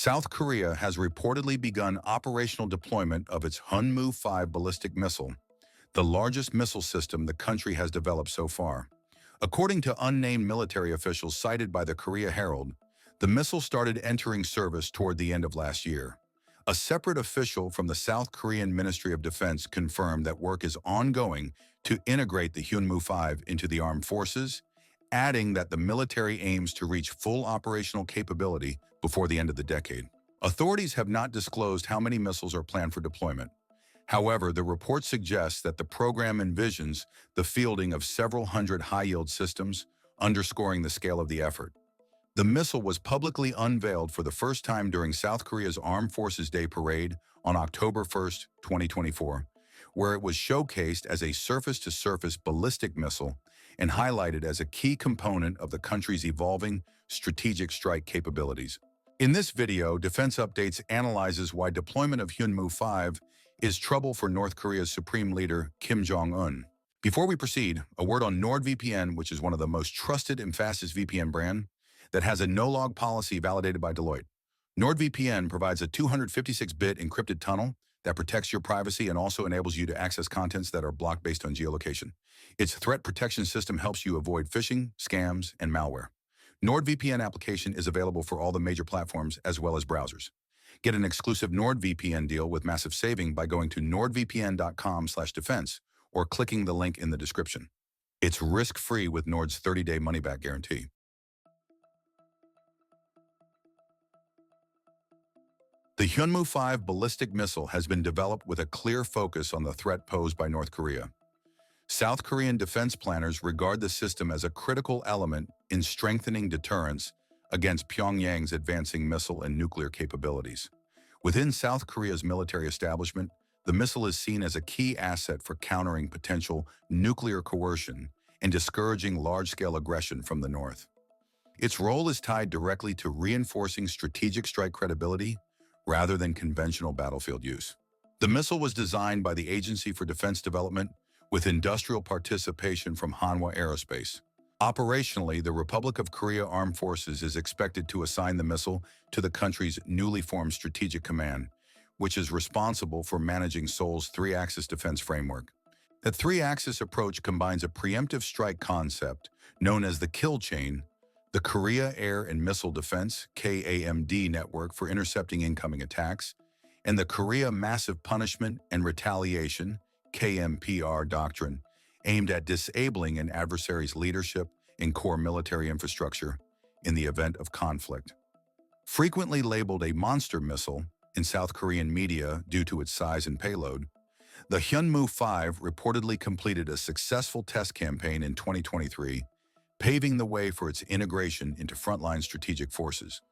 South Korea has reportedly begun operational deployment of its Hyunmoo-5 ballistic missile, the largest missile system the country has developed so far. According to unnamed military officials cited by the Korea Herald, the missile started entering service toward the end of last year. A separate official from the South Korean Ministry of Defense confirmed that work is ongoing to integrate the Hyunmoo-5 into the armed forces, adding that the military aims to reach full operational capability before the end of the decade. Authorities have not disclosed how many missiles are planned for deployment. However, the report suggests that the program envisions the fielding of several hundred high-yield systems, underscoring the scale of the effort. The missile was publicly unveiled for the first time during South Korea's Armed Forces Day Parade on October 1, 2024, where it was showcased as a surface-to-surface ballistic missile and highlighted as a key component of the country's evolving strategic strike capabilities. In this video, Defense Updates analyzes why deployment of Hyunmoo-5 is trouble for North Korea's Supreme Leader Kim Jong Un. Before we proceed, a word on NordVPN, which is one of the most trusted and fastest VPN brand that has a no-log policy validated by Deloitte. NordVPN provides a 256-bit encrypted tunnel that protects your privacy and also enables you to access contents that are blocked based on geolocation. Its threat protection system helps you avoid phishing, scams, and malware. NordVPN application is available for all the major platforms as well as browsers. Get an exclusive NordVPN deal with massive saving by going to nordvpn.com/defense or clicking the link in the description. It's risk-free with Nord's 30-day money-back guarantee. The Hyunmoo-5 ballistic missile has been developed with a clear focus on the threat posed by North Korea. South Korean defense planners regard the system as a critical element in strengthening deterrence against Pyongyang's advancing missile and nuclear capabilities. Within South Korea's military establishment, the missile is seen as a key asset for countering potential nuclear coercion and discouraging large-scale aggression from the North. Its role is tied directly to reinforcing strategic strike credibility rather than conventional battlefield use. The missile was designed by the Agency for Defense Development with industrial participation from Hanwha Aerospace. Operationally, the Republic of Korea Armed Forces is expected to assign the missile to the country's newly formed Strategic Command, which is responsible for managing Seoul's three-axis defense framework. The three-axis approach combines a preemptive strike concept known as the kill chain, the Korea Air and Missile Defense (KAMD) network for intercepting incoming attacks, and the Korea Massive Punishment and Retaliation (KMPR) doctrine, aimed at disabling an adversary's leadership and core military infrastructure in the event of conflict. Frequently labeled a monster missile in South Korean media due to its size and payload, the Hyunmoo-5 reportedly completed a successful test campaign in 2023, paving the way for its integration into frontline strategic forces.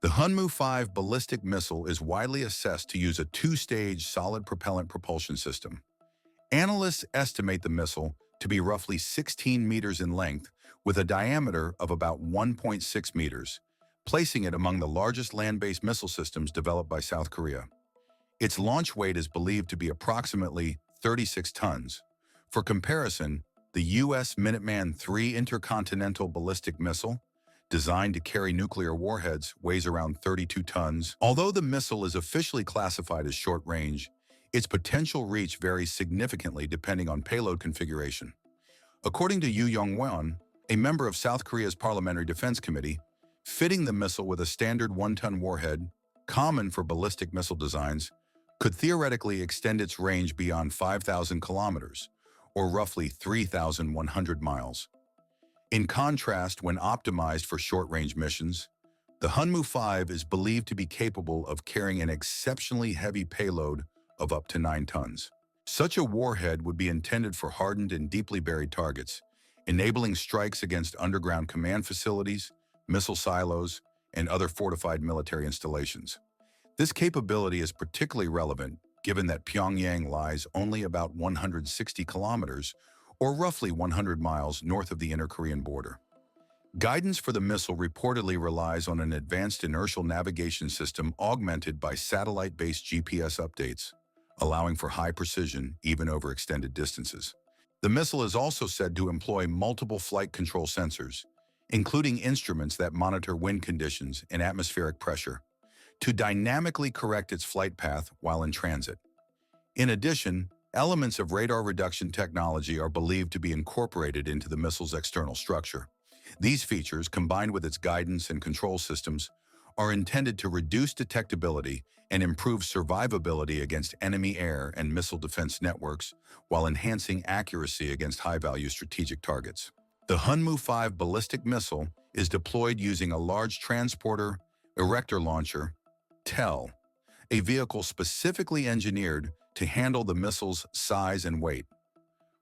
The Hyunmoo-5 ballistic missile is widely assessed to use a two-stage solid propellant propulsion system. Analysts estimate the missile to be roughly 16 meters in length with a diameter of about 1.6 meters, placing it among the largest land-based missile systems developed by South Korea. Its launch weight is believed to be approximately 36 tons. For comparison, the U.S. Minuteman III intercontinental ballistic missile, designed to carry nuclear warheads, weighs around 32 tons. Although the missile is officially classified as short-range, its potential reach varies significantly depending on payload configuration. According to Yoo Young-won, a member of South Korea's Parliamentary Defense Committee, fitting the missile with a standard one-ton warhead, common for ballistic missile designs, could theoretically extend its range beyond 5,000 kilometers, or roughly 3,100 miles. In contrast, when optimized for short-range missions, the Hyunmoo-5 is believed to be capable of carrying an exceptionally heavy payload of up to 9 tons. Such a warhead would be intended for hardened and deeply buried targets, enabling strikes against underground command facilities, missile silos, and other fortified military installations. This capability is particularly relevant given that Pyongyang lies only about 160 kilometers or roughly 100 miles north of the inter-Korean border. Guidance for the missile reportedly relies on an advanced inertial navigation system augmented by satellite-based GPS updates, allowing for high precision even over extended distances. The missile is also said to employ multiple flight control sensors, including instruments that monitor wind conditions and atmospheric pressure, to dynamically correct its flight path while in transit. In addition, elements of radar reduction technology are believed to be incorporated into the missile's external structure. These features, combined with its guidance and control systems, are intended to reduce detectability and improve survivability against enemy air and missile defense networks while enhancing accuracy against high-value strategic targets. The Hyunmoo-5 ballistic missile is deployed using a large transporter erector launcher, TEL, a vehicle specifically engineered to handle the missile's size and weight.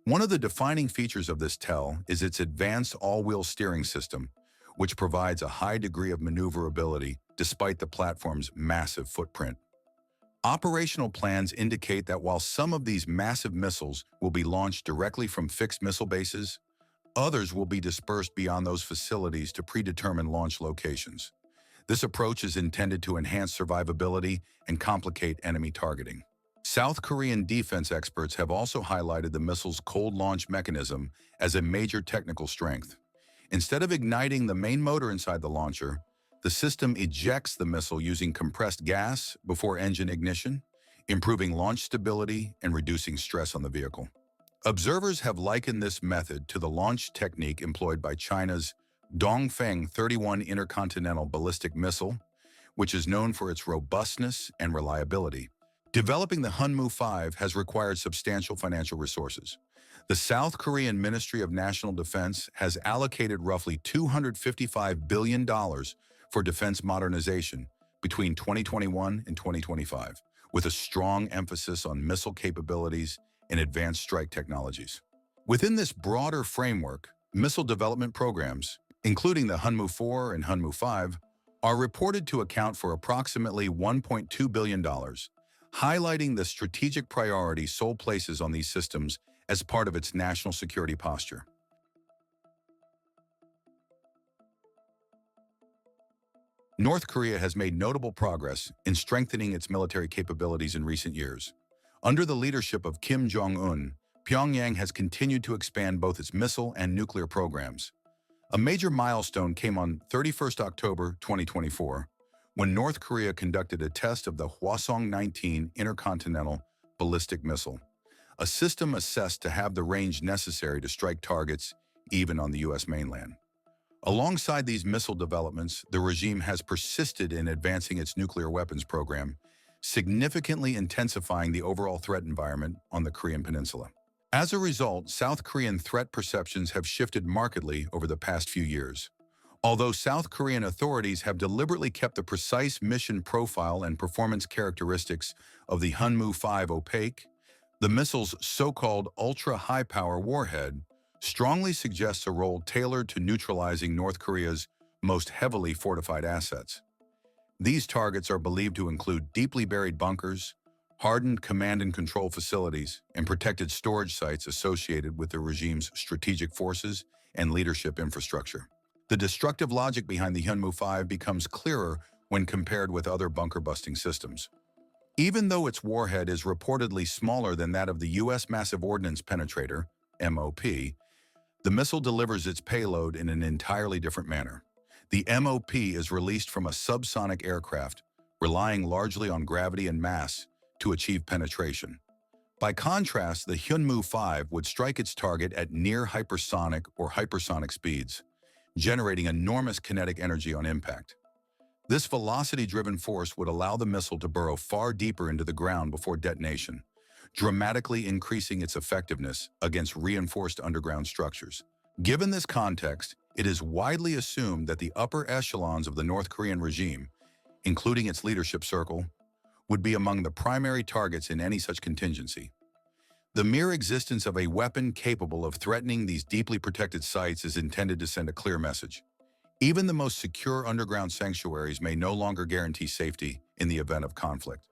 One of the defining features of this TEL is its advanced all-wheel steering system, which provides a high degree of maneuverability despite the platform's massive footprint. Operational plans indicate that while some of these massive missiles will be launched directly from fixed missile bases, others will be dispersed beyond those facilities to predetermined launch locations. This approach is intended to enhance survivability and complicate enemy targeting. South Korean defense experts have also highlighted the missile's cold launch mechanism as a major technical strength. Instead of igniting the main motor inside the launcher, the system ejects the missile using compressed gas before engine ignition, improving launch stability and reducing stress on the vehicle. Observers have likened this method to the launch technique employed by China's Dongfeng 31 intercontinental ballistic missile, which is known for its robustness and reliability. Developing the Hyunmoo-5 has required substantial financial resources. The South Korean Ministry of National Defense has allocated roughly $255 billion for defense modernization between 2021 and 2025, with a strong emphasis on missile capabilities and advanced strike technologies. Within this broader framework, missile development programs, including the Hyunmoo-4 and Hyunmoo-5, are reported to account for approximately $1.2 billion, highlighting the strategic priority Seoul places on these systems as part of its national security posture. North Korea has made notable progress in strengthening its military capabilities in recent years. Under the leadership of Kim Jong Un, Pyongyang has continued to expand both its missile and nuclear programs. A major milestone came on 31 October 2024, when North Korea conducted a test of the Hwasong-19 intercontinental ballistic missile, a system assessed to have the range necessary to strike targets even on the U.S. mainland. Alongside these missile developments, the regime has persisted in advancing its nuclear weapons program, significantly intensifying the overall threat environment on the Korean peninsula. As a result, South Korean threat perceptions have shifted markedly over the past few years. Although South Korean authorities have deliberately kept the precise mission profile and performance characteristics of the Hyunmoo-5 opaque, the missile's so-called ultra-high-power warhead strongly suggests a role tailored to neutralizing North Korea's most heavily fortified assets. These targets are believed to include deeply buried bunkers, hardened command and control facilities, and protected storage sites associated with the regime's strategic forces and leadership infrastructure. The destructive logic behind the Hyunmoo-5 becomes clearer when compared with other bunker-busting systems. Even though its warhead is reportedly smaller than that of the U.S. Massive Ordnance Penetrator, MOP, the missile delivers its payload in an entirely different manner. The MOP is released from a subsonic aircraft, relying largely on gravity and mass to achieve penetration. By contrast, the Hyunmoo-5 would strike its target at near hypersonic or hypersonic speeds, generating enormous kinetic energy on impact. This velocity-driven force would allow the missile to burrow far deeper into the ground before detonation, dramatically increasing its effectiveness against reinforced underground structures. Given this context, it is widely assumed that the upper echelons of the North Korean regime, including its leadership circle, would be among the primary targets in any such contingency. The mere existence of a weapon capable of threatening these deeply protected sites is intended to send a clear message. Even the most secure underground sanctuaries may no longer guarantee safety in the event of conflict.